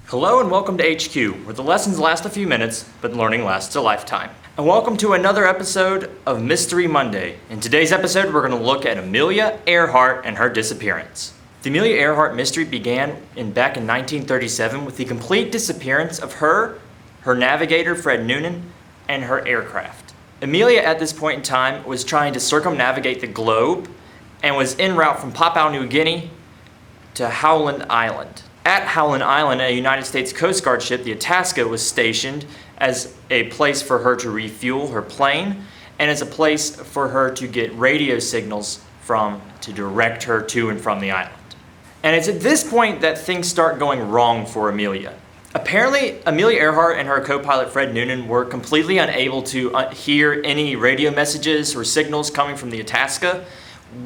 Hello and welcome to HQ, where the lessons last a few minutes, but learning lasts a lifetime. And welcome to another episode of Mystery Monday. In today's episode, we're going to look at Amelia Earhart and her disappearance. The Amelia Earhart mystery began back in 1937 with the complete disappearance of her navigator, Fred Noonan, and her aircraft. Amelia at this point in time was trying to circumnavigate the globe and was en route from Papua New Guinea to Howland Island. At Howland Island, a United States Coast Guard ship, the Itasca, was stationed as a place for her to refuel her plane and as a place for her to get radio signals from to direct her to and from the island. And it's at this point that things start going wrong for Amelia. Apparently, Amelia Earhart and her co-pilot Fred Noonan were completely unable to hear any radio messages or signals coming from the Itasca,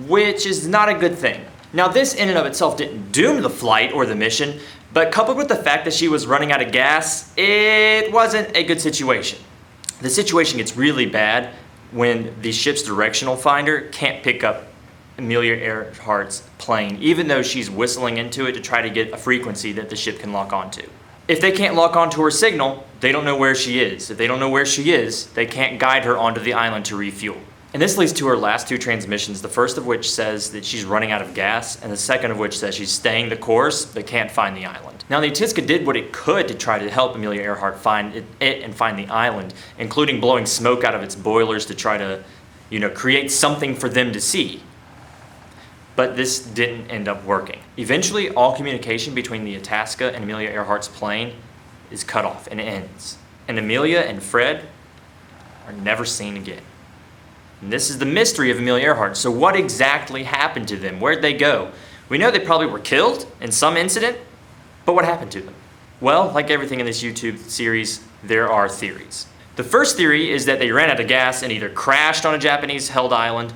which is not a good thing. Now, this in and of itself didn't doom the flight or the mission, but coupled with the fact that she was running out of gas, it wasn't a good situation. The situation gets really bad when the ship's directional finder can't pick up Amelia Earhart's plane, even though she's whistling into it to try to get a frequency that the ship can lock onto. If they can't lock onto her signal, they don't know where she is. If they don't know where she is, they can't guide her onto the island to refuel. And this leads to her last two transmissions, the first of which says that she's running out of gas, and the second of which says she's staying the course, but can't find the island. Now, the Itasca did what it could to try to help Amelia Earhart find it and find the island, including blowing smoke out of its boilers to try to, create something for them to see. But this didn't end up working. Eventually, all communication between the Itasca and Amelia Earhart's plane is cut off and ends. And Amelia and Fred are never seen again. And this is the mystery of Amelia Earhart. So what exactly happened to them? Where'd they go? We know they probably were killed in some incident, but what happened to them? Well, like everything in this YouTube series, there are theories. The first theory is that they ran out of gas and either crashed on a Japanese-held island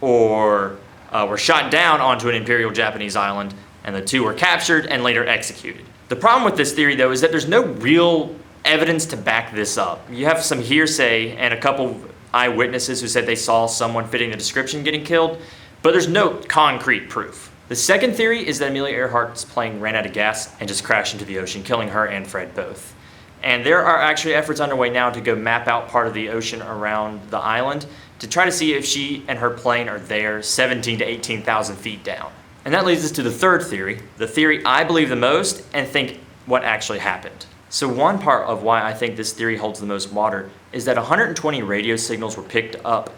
or were shot down onto an Imperial Japanese island, and the two were captured and later executed. The problem with this theory, though, is that there's no real evidence to back this up. You have some hearsay and a couple eyewitnesses who said they saw someone fitting the description getting killed, but there's no concrete proof. The second theory is that Amelia Earhart's plane ran out of gas and just crashed into the ocean, killing her and Fred both. And there are actually efforts underway now to go map out part of the ocean around the island to try to see if she and her plane are there 17 to 18,000 feet down. And that leads us to the third theory, the theory I believe the most and think what actually happened. So one part of why I think this theory holds the most water is that 120 radio signals were picked up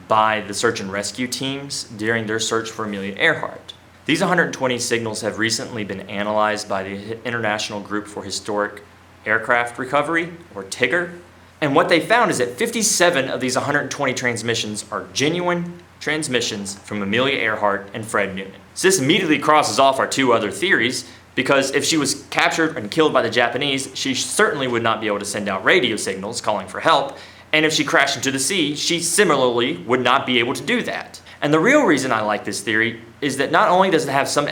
by the search and rescue teams during their search for Amelia Earhart. These 120 signals have recently been analyzed by the International Group for Historic Aircraft Recovery, or TIGR, and what they found is that 57 of these 120 transmissions are genuine transmissions from Amelia Earhart and Fred Noonan. So this immediately crosses off our two other theories, because if she was captured and killed by the Japanese, she certainly would not be able to send out radio signals calling for help, and if she crashed into the sea, she similarly would not be able to do that. And the real reason I like this theory is that not only does it have some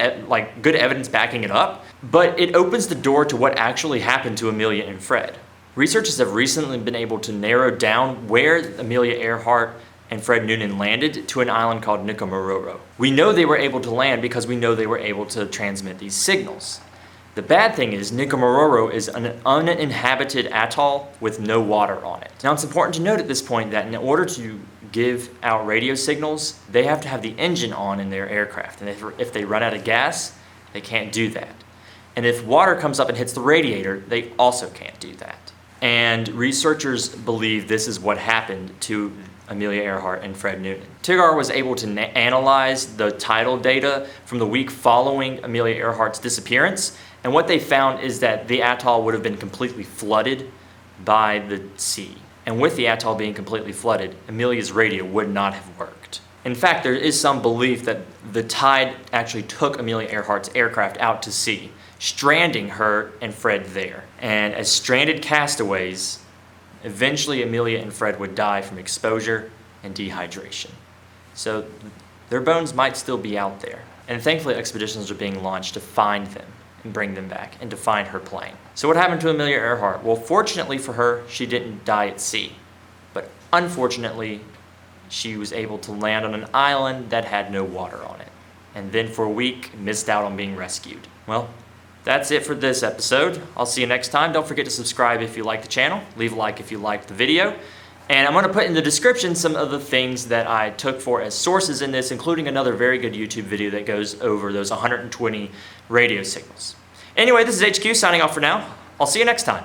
good evidence backing it up, but it opens the door to what actually happened to Amelia and Fred. Researchers have recently been able to narrow down where Amelia Earhart and Fred Noonan landed to an island called Nikomaroro. We know they were able to land because we know they were able to transmit these signals. The bad thing is Nikomaroro is an uninhabited atoll with no water on it. Now, it's important to note at this point that in order to give out radio signals, they have to have the engine on in their aircraft. And if they run out of gas, they can't do that. And if water comes up and hits the radiator, they also can't do that. And researchers believe this is what happened to Amelia Earhart and Fred Noonan. TIGR was able to analyze the tidal data from the week following Amelia Earhart's disappearance, and what they found is that the atoll would have been completely flooded by the sea. And with the atoll being completely flooded, Amelia's radio would not have worked. In fact, there is some belief that the tide actually took Amelia Earhart's aircraft out to sea, stranding her and Fred there. And as stranded castaways, eventually Amelia and Fred would die from exposure and dehydration. So their bones might still be out there. And thankfully expeditions are being launched to find them and bring them back and to find her plane. So what happened to Amelia Earhart? Well, fortunately for her, she didn't die at sea. But unfortunately, she was able to land on an island that had no water on it. And then for a week, missed out on being rescued. Well, That's it for this episode. I'll see you next time. Don't forget to subscribe if you like the channel. Leave a like if you liked the video. And I'm going to put in the description some of the things that I took for as sources in this, including another very good YouTube video that goes over those 120 radio signals. Anyway, this is HQ signing off for now. I'll see you next time.